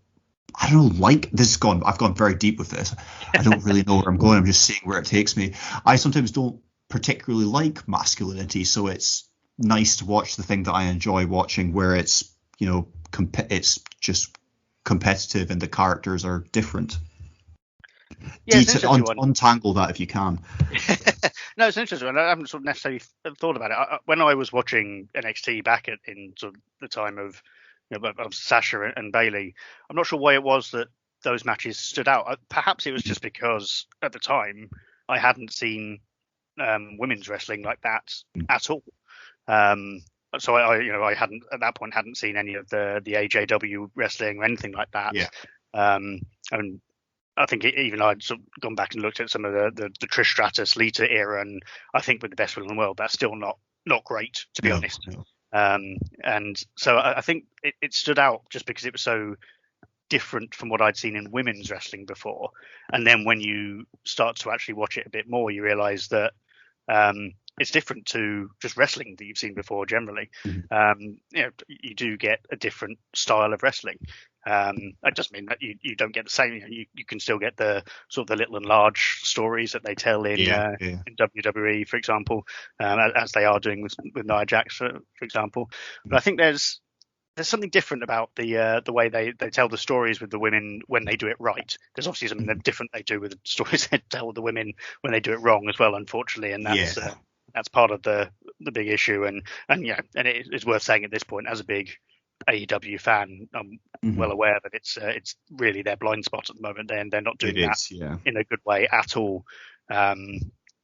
I don't know, I've gone very deep with this. I don't really know where I'm going. I'm just seeing where it takes me. I sometimes don't particularly like masculinity, so it's nice to watch the thing that I enjoy watching where it's, it's just competitive and the characters are different. Yeah, untangle that if you can. No, it's interesting. I haven't sort of necessarily thought about it. When I was watching NXT back in sort of the time of Sasha and Bayley, I'm not sure why it was that those matches stood out. Perhaps it was just because at the time I hadn't seen women's wrestling like that at all. So I hadn't at that point seen any of the AJW wrestling or anything like that. Yeah. And I think even I'd sort of gone back and looked at some of the Trish Stratus, Lita era, and I think with the best will in the world, that's still not great, to be honest. No. And so I think it stood out just because it was so different from what I'd seen in women's wrestling before. And then when you start to actually watch it a bit more, you realise that it's different to just wrestling that you've seen before generally. You do get a different style of wrestling. I just mean that you don't get the same. You can still get the sort of the little and large stories that they tell in WWE, for example, as they are doing with Nia Jax, for example. But I think there's something different about the way they tell the stories with the women when they do it right. There's obviously something different they do with the stories they tell with the women when they do it wrong as well, unfortunately, and that's part of the big issue. And it is worth saying at this point, as a big AEW fan, I'm well aware that it's really their blind spot at the moment. They're not doing that in a good way at all. I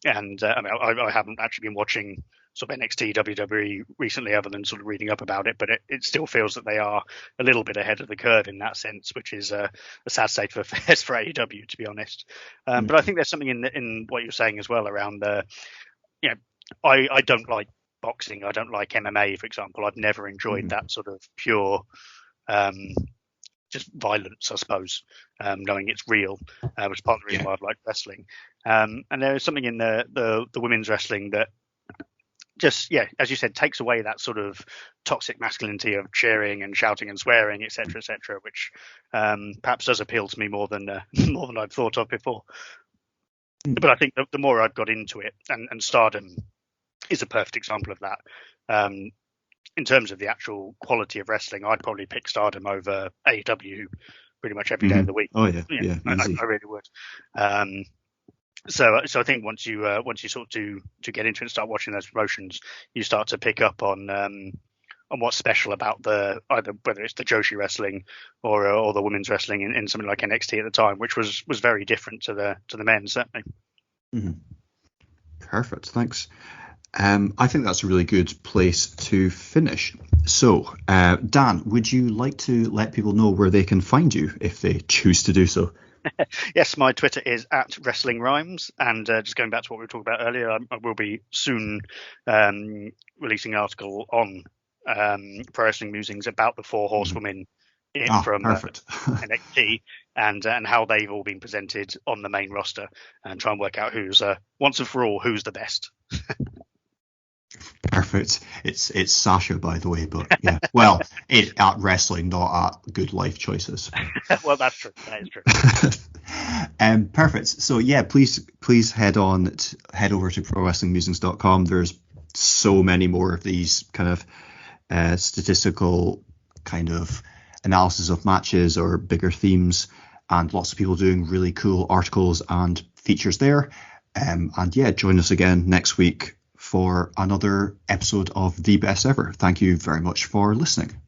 haven't actually been watching sort of NXT WWE recently, other than sort of reading up about it, but it still feels that they are a little bit ahead of the curve in that sense, which is a sad state of affairs for AEW, to be honest. But I think there's something in what you're saying as well around I don't like boxing. I don't like MMA, for example. I've never enjoyed that sort of pure, just violence, I suppose, knowing it's real, which is part of the reason why I've liked wrestling. And there is something in the women's wrestling that just, as you said, takes away that sort of toxic masculinity of cheering and shouting and swearing, etc., which perhaps does appeal to me more than I've thought of before. But I think the more I've got into it, and Stardom is a perfect example of that. In terms of the actual quality of wrestling, I'd probably pick Stardom over AEW pretty much every day of the week. Oh yeah, I really would. So I think once you sort to get into it and start watching those promotions, you start to pick up on what's special about either whether it's the Joshi wrestling or the women's wrestling in something like NXT at the time, which was very different to the men, certainly. Perfect, thanks. I think that's a really good place to finish. So, Dan, would you like to let people know where they can find you if they choose to do so? Yes, my Twitter is @WrestlingRhymes, and just going back to what we were talking about earlier, I will be soon releasing an article on Pro Wrestling Musings about the 4 horsewomen from NXT and how they've all been presented on the main roster, and try and work out who's once and for all who's the best. Perfect. It's Sasha, by the way, but yeah. Well, at wrestling, not at good life choices. Well, that's true. That is true. Perfect. So yeah, please head over to ProWrestlingMusings.com. There's so many more of these kind of statistical kind of analysis of matches or bigger themes, and lots of people doing really cool articles and features there. And yeah, join us again next week for another episode of The Best Ever. Thank you very much for listening.